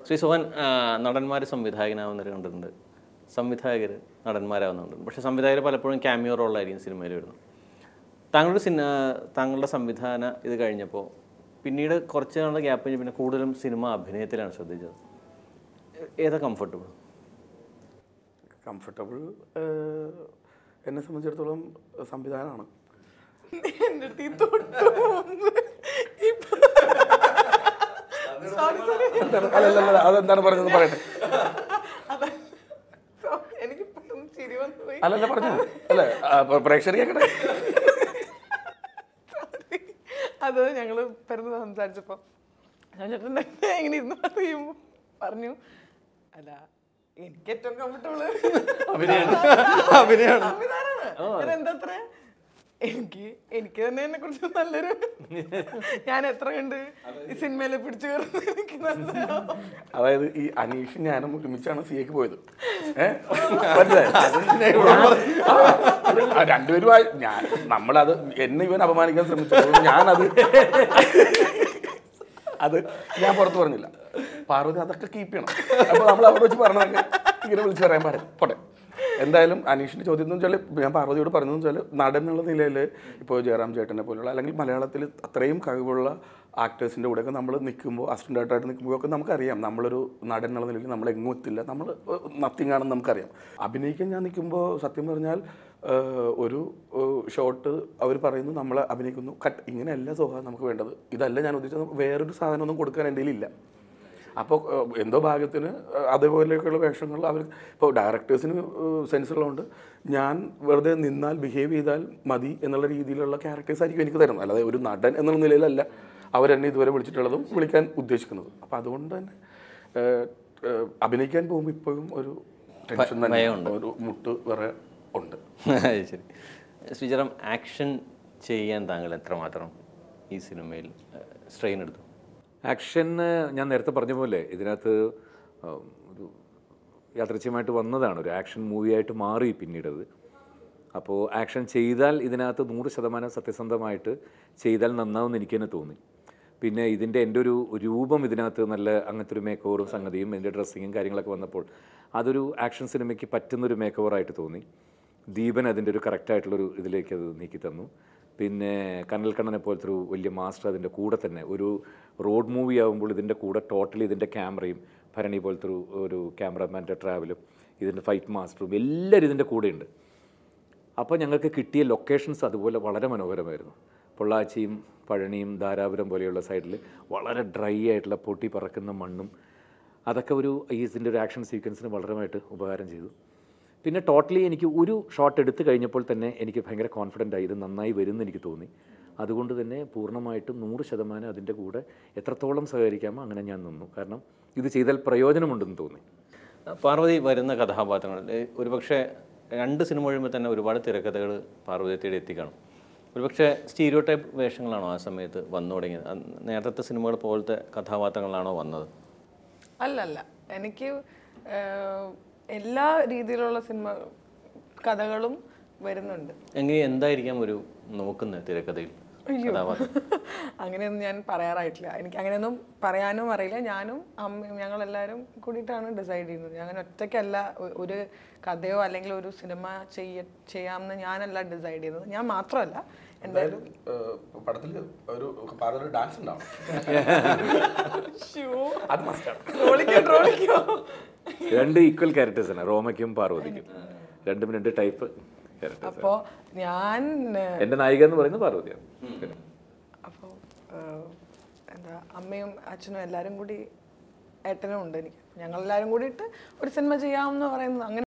ശ്രീ സോഹൻ നടന്മാർ സംവിധായകനാവുന്നവർ കണ്ടിട്ടുണ്ട്, സംവിധായകർ നടന്മാരാവുന്നുണ്ട്. പക്ഷേ സംവിധായകർ പലപ്പോഴും ക്യാമിയോ റോളായിരിക്കും സിനിമയിൽ വരുന്നത്. താങ്കളുടെ സംവിധാന ഇത് കഴിഞ്ഞപ്പോൾ പിന്നീട് കുറച്ച് നാളുടെ ഗ്യാപ്പ് കഴിഞ്ഞ് പിന്നെ കൂടുതലും സിനിമ അഭിനയത്തിലാണ് ശ്രദ്ധിച്ചത്. ഏതാ കംഫർട്ടബിൾ? എന്നെ സംബന്ധിച്ചിടത്തോളം സംവിധാനമാണ്. അതെന്താണ് പറഞ്ഞത് പറയട്ടെ. അല്ലല്ല പറഞ്ഞത് അല്ലേ, പ്രേക്ഷകർ കേൾക്കട്ടെ. അത് ഞങ്ങള് പെരുന്ന് സംസാരിച്ചപ്പോ ചേട്ടൻ എങ്ങനെ ഇരുന്ന് പറയുമ്പോ പറഞ്ഞു, അല്ല എനിക്ക് ഏറ്റവും കംഫർട്ടബിള് അഭിനയമാണ്. എന്താ എനിക്ക് തന്നെ എന്നെ കുറിച്ച് നല്ലൊരു, ഞാൻ എത്ര കണ്ട് ഈ സിനിമയില് പിടിച്ചു കയറുന്നത് എനിക്ക് നല്ല. അതായത് ഈ അനീഷ് ഞാനും ഒരുമിച്ചാണ് സിഎക്ക് പോയത്. രണ്ടുപേരും ഞാൻ നമ്മളത് എന്നെ ഇവൻ അപമാനിക്കാൻ ശ്രമിച്ചപ്പോൾ അത് ഞാൻ പുറത്ത് പറഞ്ഞില്ല. പാർവതി അതൊക്കെ കീപ്പ് ചെയ്യണം. അപ്പോൾ നമ്മൾ അവിടെ വെച്ച് പറഞ്ഞതൊക്കെ ഇങ്ങനെ വിളിച്ച് പറയാൻ പോട്ടെ. എന്തായാലും അനീഷിൻ്റെ ചോദ്യം എന്ന് വെച്ചാൽ ഞാൻ പാർവതിയോട് പറഞ്ഞതെന്ന് വെച്ചാൽ നടൻ എന്നുള്ള നിലയിൽ ഇപ്പോൾ ജയറാം ചേട്ടനെ പോലുള്ള അല്ലെങ്കിൽ മലയാളത്തിൽ അത്രയും കഴിവുള്ള ആക്ടേഴ്സിൻ്റെ കൂടെയൊക്കെ നമ്മൾ നിൽക്കുമ്പോൾ അസിസ്റ്റൻ്റ് ആയിട്ടായിട്ട് നിൽക്കുമ്പോഴൊക്കെ നമുക്കറിയാം നമ്മളൊരു നടൻ എന്നുള്ള നിലയ്ക്ക് നമ്മൾ എങ്ങും എത്തില്ല, നമ്മൾ നത്തിങ് ആണെന്ന് നമുക്കറിയാം. അഭിനയിക്കാൻ ഞാൻ നിൽക്കുമ്പോൾ സത്യം പറഞ്ഞാൽ ഒരു ഷോട്ട് അവർ പറയുന്നു, നമ്മൾ അഭിനയിക്കുന്നു, കട്ട്, ഇങ്ങനെയല്ല സോഹ നമുക്ക് വേണ്ടത്, ഇതല്ല ഞാൻ ഉദ്ദേശിച്ചത്, വേറൊരു സാധനമൊന്നും കൊടുക്കാൻ എൻ്റെ കയ്യിലില്ല. അപ്പോൾ എന്തോ ഭാഗ്യത്തിന് അതേപോലെയൊക്കെയുള്ള വേഷങ്ങൾ അവർ ഇപ്പോൾ ഡയറക്ടേഴ്സിന് സെൻസുള്ളതുകൊണ്ട് ഞാൻ വെറുതെ നിന്നാൽ ബിഹേവ് ചെയ്താൽ മതി എന്നുള്ള രീതിയിലുള്ള ക്യാരക്ടേഴ്സ് ആയിരിക്കും എനിക്ക് തരുന്നത്. അല്ലാതെ ഒരു നടൻ എന്നുള്ള നിലയിലല്ല അവരെന്നെ ഇതുവരെ വിളിച്ചിട്ടുള്ളതും വിളിക്കാൻ ഉദ്ദേശിക്കുന്നത്. അപ്പോൾ അതുകൊണ്ട് തന്നെ അഭിനയിക്കാൻ പോകുമ്പോൾ ഇപ്പോഴും ഒരു ടെൻഷൻ തന്നെ, ഒരു മുട്ട് വേറെ ഉണ്ട്. ശരി. ശ്രീജറാം, ആക്ഷൻ ചെയ്യാൻ താങ്കൾ എത്രമാത്രം ഈ സിനിമയിൽ സ്ട്രെയിൻ എടുത്തു? ആക്ഷന് ഞാൻ നേരത്തെ പറഞ്ഞ പോലെ ഇതിനകത്ത് ഒരു യാദൃച്ഛികമായിട്ട് വന്നതാണ്, ഒരു ആക്ഷൻ മൂവിയായിട്ട് മാറി പിന്നീടത്. അപ്പോൾ ആക്ഷൻ ചെയ്താൽ ഇതിനകത്ത് 100% സത്യസന്ധമായിട്ട് ചെയ്താൽ നന്നാവുമെന്ന് എനിക്ക് തന്നെ തോന്നി. പിന്നെ എൻ്റെ ഒരു രൂപം ഇതിനകത്ത് നല്ല അങ്ങനത്തെ ഒരു മേക്ക് ഓവറും സംഗതിയും എൻ്റെ ഡ്രസ്സിങ്ങും കാര്യങ്ങളൊക്കെ വന്നപ്പോൾ അതൊരു ആക്ഷൻ സിനിമയ്ക്ക് പറ്റുന്നൊരു മേക്ക് ഓവറായിട്ട് തോന്നി. ദീപൻ അതിൻ്റെ ഒരു കറക്റ്റായിട്ടുള്ളൊരു ഇതിലേക്ക് അത് നീക്കി തന്നു. പിന്നെ കനൽ കണ്ണനെ പോലത്തെ ഒരു വലിയ മാസ്റ്റർ അതിൻ്റെ കൂടെ തന്നെ, ഒരു റോഡ് മൂവി ആകുമ്പോൾ ഇതിൻ്റെ കൂടെ ടോട്ടലി ഇതിൻ്റെ ക്യാമറയും, ഭരണി പോലത്തെ ഒരു ക്യാമറമാൻ്റെ ട്രാവലും, ഇതിൻ്റെ ഫൈറ്റ് മാസ്റ്ററും എല്ലാവരും ഇതിൻ്റെ കൂടെയുണ്ട്. അപ്പോൾ ഞങ്ങൾക്ക് കിട്ടിയ ലൊക്കേഷൻസ് അതുപോലെ വളരെ മനോഹരമായിരുന്നു. പൊള്ളാച്ചിയും പഴനിയും ധാരാപുരം പോലെയുള്ള സൈഡിൽ വളരെ ഡ്രൈ ആയിട്ടുള്ള പൊട്ടി പറക്കുന്ന മണ്ണും അതൊക്കെ ഇതിൻ്റെ ഒരു ആക്ഷൻ സീക്വൻസിന് വളരെയായിട്ട് ഉപകാരം ചെയ്തു. പിന്നെ ടോട്ടലി എനിക്ക് ഒരു ഷോട്ട് എടുത്തു കഴിഞ്ഞപ്പോൾ തന്നെ എനിക്ക് ഭയങ്കര കോൺഫിഡൻ്റ് ആയി, ഇത് നന്നായി വരുമെന്ന് എനിക്ക് തോന്നി. അതുകൊണ്ട് തന്നെ പൂർണ്ണമായിട്ടും 100% അതിൻ്റെ കൂടെ എത്രത്തോളം സഹകരിക്കാമോ അങ്ങനെ ഞാൻ നിന്നു. കാരണം ഇത് ചെയ്താൽ പ്രയോജനമുണ്ടെന്ന് തോന്നി. പാർവതി വരുന്ന കഥാപാത്രങ്ങൾ ഒരുപക്ഷെ 2 സിനിമ കഴിയുമ്പോൾ തന്നെ ഒരുപാട് തിരക്കഥകൾ പാർവതി തേടി എത്തിക്കാണും. ഒരുപക്ഷെ സ്റ്റീരിയോ ടൈപ്പ് വേഷങ്ങളാണോ ആ സമയത്ത് വന്നു തുടങ്ങിയത്? നേരത്തെ സിനിമകൾ പോലത്തെ കഥാപാത്രങ്ങളാണോ വന്നത്? അല്ലല്ല, എനിക്ക് എല്ലാ രീതിയിലുള്ള സിനിമ കഥകളും വരുന്നുണ്ട്. എങ്ങനെ എന്തായിരിക്കാം ഒരു നോക്കുന്ന തിരക്കഥയിൽ? അങ്ങനെയൊന്നും ഞാൻ പറയാറായിട്ടില്ല. എനിക്ക് അങ്ങനെയൊന്നും പറയാനും അറിയില്ല. ഞാനും അമ്മയും ഞങ്ങളെല്ലാവരും കൂടിയിട്ടാണ് ഡിസൈഡ് ചെയ്യുന്നത്. അങ്ങനെ ഒറ്റയ്ക്കല്ല ഒരു കഥയോ അല്ലെങ്കിൽ ഒരു സിനിമ ചെയ്യാമെന്ന് ഞാനല്ല ഡിസൈഡ് ചെയ്യുന്നത്. ഞാൻ മാത്രമല്ല, എന്തായാലും പടത്തിൽ ഒരു ഡാൻസ് ഉണ്ടാവും. രണ്ട് ഈക്വൽ ക്യാരക്ടേഴ്സാണ്, റോമയ്ക്കും പാർവതിക്കും. 2 type characters. അപ്പോൾ ഞാൻ എൻ്റെ നായിക എന്ന് പറയുന്നത് പാർവതിയാണ്. അപ്പോൾ എന്താ, അമ്മയും അച്ഛനും എല്ലാവരും കൂടി, ഏട്ടനും ഉണ്ട് എനിക്ക്, ഞങ്ങളെല്ലാവരും കൂടിയിട്ട് ഒരു സിനിമ ചെയ്യാമെന്ന് പറയുന്നത് അങ്ങനെ